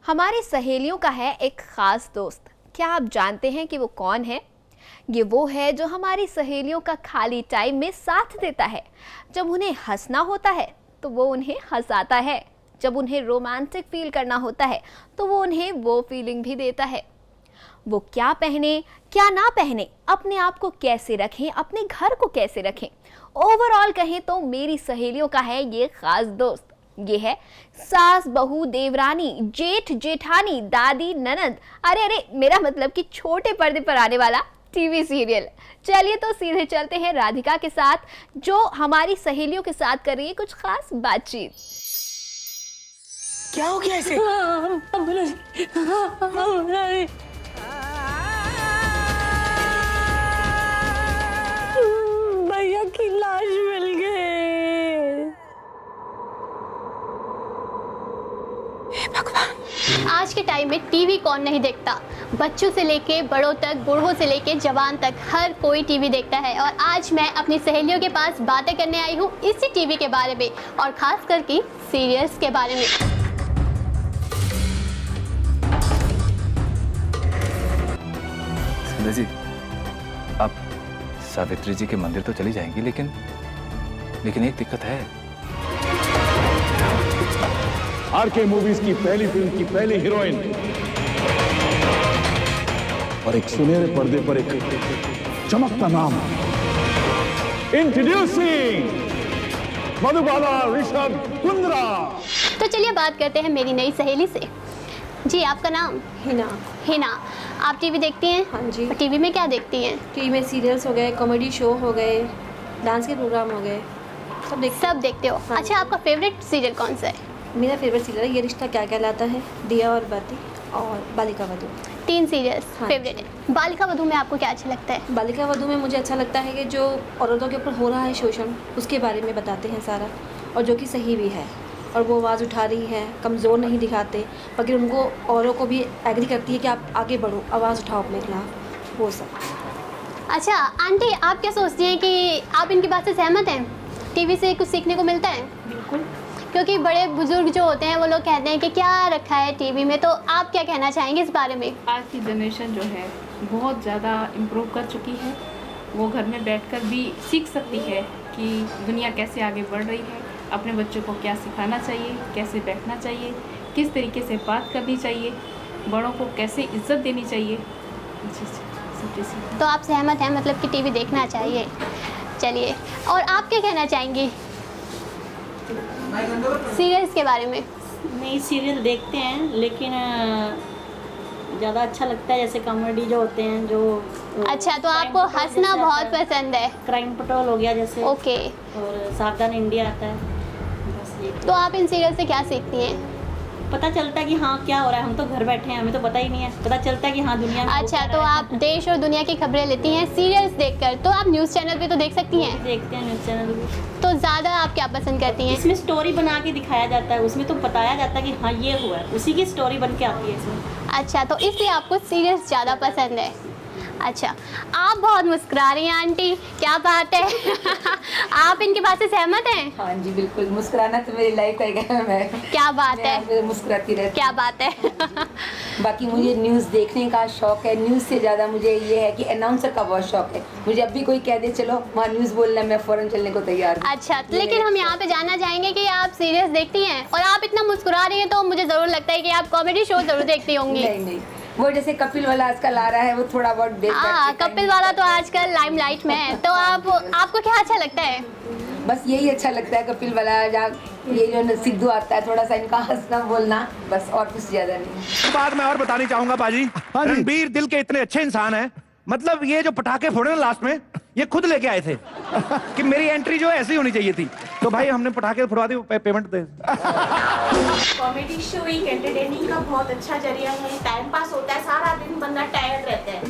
हमारी सहेलियों का है एक खास दोस्त। क्या आप जानते हैं कि वो कौन है? ये वो है जो हमारी सहेलियों का खाली टाइम में साथ देता है। जब उन्हें हंसना होता है तो वो उन्हें हंसाता है, जब उन्हें रोमांटिक फील करना होता है तो वो उन्हें वो फीलिंग भी देता है। वो क्या पहने क्या ना पहने, अपने आप को कैसे रखें, अपने घर को कैसे रखें, ओवरऑल कहें तो मेरी सहेलियों का है ये खास दोस्त। ये है सास, बहू, देवरानी, जेठ, जेठानी, दादी, ननद, अरे मेरा मतलब कि छोटे पर्दे पर आने वाला टीवी सीरियल। चलिए तो सीधे चलते हैं राधिका के साथ, जो हमारी सहेलियों के साथ कर रही है कुछ खास बातचीत। क्या हो गया इसे? भैया की लाश मिल गई। हे भगवान। आज के टाइम में टीवी कौन नहीं देखता। बच्चों से लेके बड़ों तक, बूढ़ों से लेके जवान तक हर कोई टीवी देखता है। और आज मैं अपनी सहेलियों के पास बातें करने आई हूँ इसी टीवी के बारे में, और खास करके सीरियल्स के बारे में। संध्या जी, आप सावित्री जी के मंदिर तो चली जाएंगी, लेकिन एक दिक्कत है। आरके मूवीज की पहली फिल्म की पहली हीरोइन और एक सुनहरे पर्दे पर एक चमकता नाम। इंट्रोड्यूसिंग मधुबाला ऋषभ कुंद्रा। तो चलिए बात करते हैं मेरी नई सहेली से। जी, आपका नाम? हिना। हिना, आप टीवी देखती हैं? हाँ जी। टीवी में क्या देखती हैं? टीवी में सीरियल्स हो गए, कॉमेडी शो हो गए, डांस के प्रोग्राम हो गए, सब देखते हो। हाँ। अच्छा, आपका फेवरेट सीरियल कौन सा है? मेरा फेवरेट सीरियल है ये रिश्ता क्या कहलाता है, दिया और बाती और बालिका वधू। 3 सीरियल्स हाँ फेवरेट है। बालिका वधू में आपको क्या अच्छा लगता है? बालिका वधू में मुझे अच्छा लगता है कि जो औरतों के ऊपर हो रहा है शोषण, उसके बारे में बताते हैं सारा, और जो कि सही भी है, और वो आवाज़ उठा रही है, कमज़ोर नहीं दिखाते, बल्कि उनको औरों को भी एग्री करती है कि आप आगे बढ़ो, आवाज़ उठाओ अपने खिलाफ, वो सब। अच्छा आंटी, आप क्या सोचती हैं कि आप इनकी बात से सहमत हैं? टीवी से कुछ सीखने को मिलता है? बिल्कुल। क्योंकि बड़े बुजुर्ग जो होते हैं वो लोग कहते हैं कि क्या रखा है टीवी में, तो आप क्या कहना चाहेंगे इस बारे में? आज की जनरेशन जो है बहुत ज़्यादा इम्प्रूव कर चुकी है। वो घर में बैठकर भी सीख सकती है कि दुनिया कैसे आगे बढ़ रही है, अपने बच्चों को क्या सिखाना चाहिए, कैसे बैठना चाहिए, किस तरीके से बात करनी चाहिए, बड़ों को कैसे इज्जत देनी चाहिए। तो आप सहमत हैं, मतलब कि टीवी देखना चाहिए। चलिए, और आप क्या कहना चाहेंगी सीरियल्स के बारे में? नहीं, सीरियल देखते हैं, लेकिन ज़्यादा अच्छा लगता है जैसे कॉमेडी जो होते हैं, जो अच्छा, तो आपको हंसना बहुत पसंद है? क्राइम पेट्रोल हो गया जैसे, ओके, और सावधान इंडिया आता है, बस ये। तो आप इन सीरियल से क्या सीखती हैं? पता चलता है कि हाँ क्या हो रहा है, हम तो घर बैठे हैं, हमें तो पता ही नहीं है, पता चलता है कि हाँ दुनिया में अच्छा, तो आप देश और दुनिया की खबरें लेती हैं सीरियल्स देखकर, तो आप न्यूज़ चैनल पे तो देख सकती हैं? देखते हैं न्यूज़ चैनल भी। तो ज़्यादा आप क्या पसंद करती हैं? इसमें स्टोरी बना के दिखाया जाता है, उसमें तो बताया जाता है कि हाँ ये हुआ है, उसी की स्टोरी बन के आती है इसमें। अच्छा, तो इसलिए आपको सीरियल्स ज़्यादा पसंद है। अच्छा, आप बहुत मुस्कुरा रही हैं आंटी, क्या बात है? आप इनके बात से सहमत हैं? हाँ जी बिल्कुल, मुस्कुराना तो मेरी लाइफ का एक अहम है। क्या बात है? मुस्कुराती रहती। क्या बात है? बाकी मुझे न्यूज़ देखने का शौक है, न्यूज़ से ज़्यादा मुझे ये है कि अनाउंसर का बहुत शौक है। मुझे अब भी कोई कह दे चलो वहाँ न्यूज़ बोलना, मैं फ़ौरन चलने को तैयार हूँ। अच्छा, लेकिन हम यहाँ पे जानना चाहेंगे कि आप सीरियल्स देखती हैं, और आप इतना मुस्कुरा रही हैं तो मुझे ज़रूर लगता है कि आप कॉमेडी शो ज़रूर देखती होंगी। नहीं, वो जैसे कपिल वाला आजकल आ रहा है, वो थोड़ा बहुत हाँ, कपिल वाला तो आजकल लाइमलाइट में है। तो आपको क्या अच्छा लगता है? बस यही अच्छा लगता है कपिल वाला, जहाँ ये जो सिद्धू आता है, थोड़ा सा इनका हंसना बोलना, बस, और कुछ ज्यादा नहीं। बात मैं और बतानी चाहूंगा बाजी, रणबीर दिल के इतने अच्छे इंसान हैं, मतलब ये जो पटाखे फोड़े ना लास्ट में, ये खुद लेके आए थे कि मेरी एंट्री जो है ऐसी होनी चाहिए थी, तो भाई हमने पटाखे फोड़वा दी, पेमेंट दे। कॉमेडी शो एक एंटरटेनिंग का बहुत अच्छा जरिया है, टाइम पास होता है। सारा दिन बंदा टायर्ड रहता है,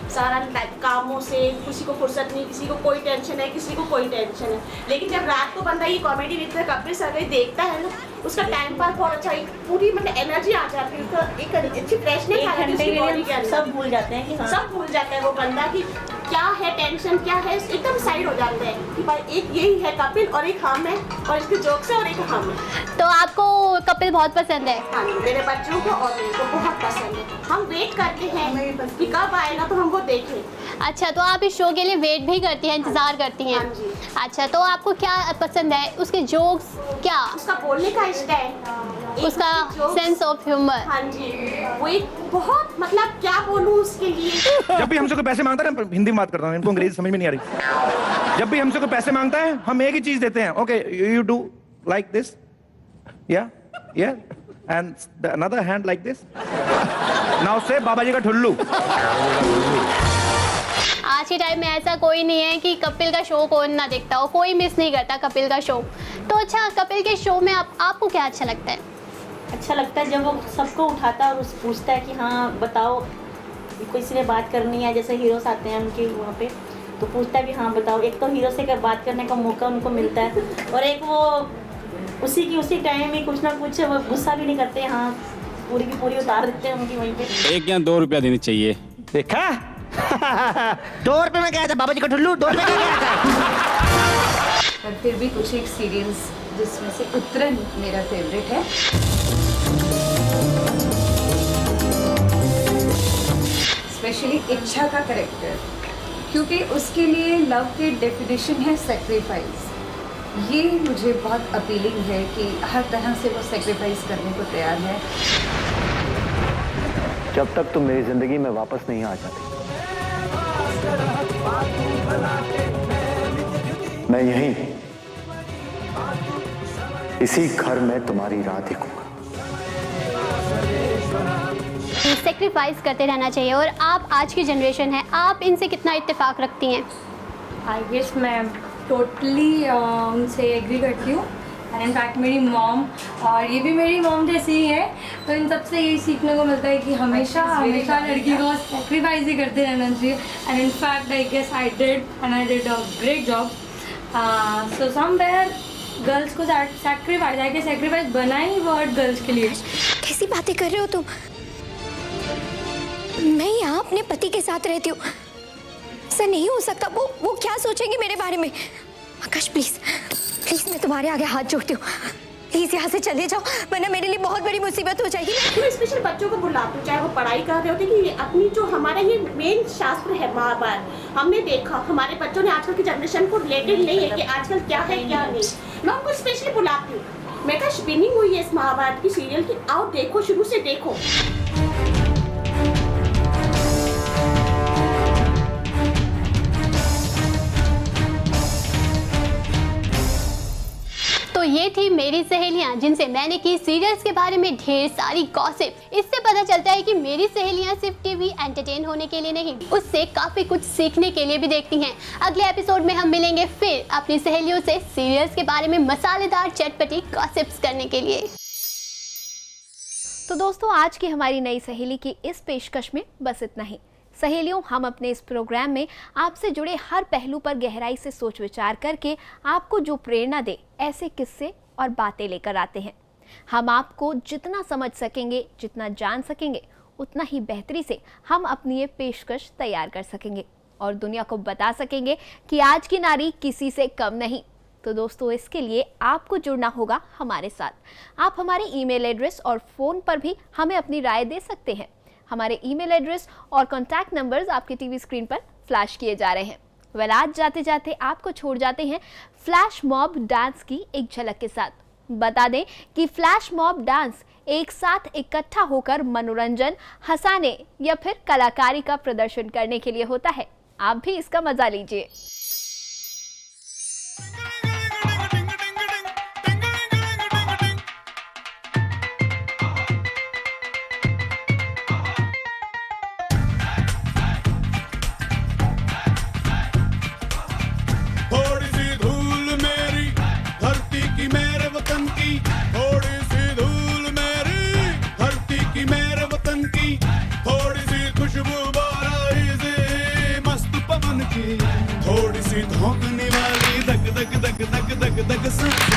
सारा कामों से, किसी को फुर्सत नहीं, किसी को कोई टेंशन है, किसी को कोई टेंशन है, लेकिन जब रात को बंदा ये कॉमेडी विद कपिल सर देखता है ना, उसका टाइम पास बहुत अच्छा, एक पूरी मतलब एनर्जी आ जाती है, उसका एक अच्छी फ्रेशनेस आ जाती है उसकी बॉडी के अंदर। सब भूल जाते हैं कि हाँ, सब भूल जाता है वो बंदा कि क्या है, टेंशन क्या है, एकदम साइड हो जाते हैं कि भाई एक यही है कपिल और एक हम है, और इसके जोक्स है और एक हम है। तो आपको कपिल बहुत पसंद है? हाँ, मेरे बच्चों को और मेरे को बहुत पसंद है। हम वेट करते हैं कि कब आएगा तो हम वो देखें। अच्छा, तो आप इस शो के लिए वेट भी करती हैं, इंतजार करती हैं? हाँ जी। अच्छा, तो आपको क्या पसंद है? उसके जोक्स क्या? उसका बोलने का स्टाइल, उसका सेंस ऑफ ह्यूमर। हाँ जी, वो एक बहुत मतलब क्या बोलूं उसके लिए। जब भी हमसे कोई पैसे मांगता है ना, हिंदी में बात करता हूँ, इनको अंग्रेजी समझ में नहीं आ रही। जब भी हमसे कोई पैसे मांगता है हम एक ही चीज देते हैं, okay you do like this, या and another hand like this, now say Baba जी का ठुल्लू। आज के टाइम में ऐसा कोई नहीं है कि कपिल का शो कौन ना देखता हो, कोई मिस नहीं करता कपिल का शो। तो अच्छा, कपिल के शो में आपको क्या अच्छा लगता है? अच्छा लगता है जब वो सबको उठाता है और पूछता है कि हाँ बताओ, किसी ने बात करनी है, जैसे हीरोज आते हैं उनके वहाँ पे, तो पूछता है कि हाँ बताओ। एक तो हीरो से बात करने का मौका उनको मिलता है, और एक वो उसी टाइम में कुछ ना कुछ वो गुस्सा भी नहीं करते, हाँ पूरी की पूरी उतार देते हैं उनकी वहीं पे। 1 या 2 रुपया देने चाहिए। देखा 2 रुपए में क्या था, बाबा जी का ठुल्लू 2 रुपए में क्या था। पर फिर भी कुछ एक सीरियल्स जिसमें से उत्तरन मेरा फेवरेट है। स्पेशली इच्छा का कैरेक्टर, क्योंकि उसके लिए लव की डेफिनेशन है सेक्रीफाइस। ये मुझे बहुत अपीलिंग है कि हर तरह से वो सेक्रीफाइस करने को तैयार है। जब तक तुम मेरी जिंदगी में वापस नहीं आ जाती, मैं यहीं इसी घर में तुम्हारी राह देखूंगा। सेक्रीफाइस करते रहना चाहिए। और आप आज की जनरेशन है, आप इनसे कितना इत्तेफाक रखती हैं? आई गेस मैं टोटली उनसे एग्री करती हूँ। एंड इनफैक्ट मेरी मॉम, और ये भी मेरी मॉम जैसी ही है, तो इन सबसे यही सीखने को मिलता है कि हमेशा लड़की को सेक्रीफाइस ही करते रहना चाहिए। And in fact I guess I did and I did a great job. So somewhere girls को सेक्रीफाइस बना ही वर्ड गर्ल्स के लिए। कैसी बातें कर रहे हो तुम? मैं यहाँ अपने पति के साथ रहती हूँ, ऐसा नहीं हो सकता। वो क्या सोचेंगे मेरे बारे में? आकाश प्लीज प्लीज, मैं तुम्हारे आगे हाथ जोड़ती हूँ, प्लीज यहाँ से चले जाओ, वरना मेरे लिए बहुत बड़ी मुसीबत हो जाएगी। मैं स्पेशल बच्चों को बुलाती हूँ, चाहे वो पढ़ाई कर रहे होते कि अपनी जो हमारा ये मेन शास्त्र है महाभारत, हमने देखा हमारे बच्चों ने आजकल की जनरेशन को रिलेटेड नहीं है कि आजकल क्या है क्या नहीं। मैं उनको स्पेशली बुलाती हूँ, मैं कहा स्पिनिंग हुई है इस महाभारत की सीरियल की, आओ देखो, शुरू से देखो। तो ये थी मेरी सहेलियां, जिनसे मैंने की सीरियल्स के बारे में ढेर सारी गॉसिप। इससे पता चलता है कि मेरी सहेलियां सिर्फ टीवी एंटरटेन होने के लिए नहीं, उससे काफी कुछ सीखने के लिए भी देखती हैं। अगले एपिसोड में हम मिलेंगे फिर अपनी सहेलियों से सीरियल्स के बारे में मसालेदार चटपटी गॉसिप्स करने के लिए। तो दोस्तों, आज की हमारी नई सहेली की इस पेशकश में बस इतना ही। सहेलियों, हम अपने इस प्रोग्राम में आपसे जुड़े हर पहलू पर गहराई से सोच विचार करके आपको जो प्रेरणा दे ऐसे किस्से और बातें लेकर आते हैं। हम आपको जितना समझ सकेंगे, जितना जान सकेंगे, उतना ही बेहतरी से हम अपनी ये पेशकश तैयार कर सकेंगे और दुनिया को बता सकेंगे कि आज की नारी किसी से कम नहीं। तो दोस्तों, इसके लिए आपको जुड़ना होगा हमारे साथ। आप हमारे ईमेल एड्रेस और फ़ोन पर भी हमें अपनी राय दे सकते हैं। हमारे ईमेल एड्रेस और कॉन्टैक्ट नंबर्स आपके टीवी स्क्रीन पर फ्लैश किए जा रहे हैं। वेल, आज जाते जाते आपको छोड़ जाते हैं फ्लैश मॉब डांस की एक झलक के साथ। बता दें कि फ्लैश मॉब डांस एक साथ इकट्ठा होकर मनोरंजन, हंसाने या फिर कलाकारी का प्रदर्शन करने के लिए होता है। आप भी इसका मजा लीजिए। थोड़ी सी धोखने वाली दग दग दग दग दग दग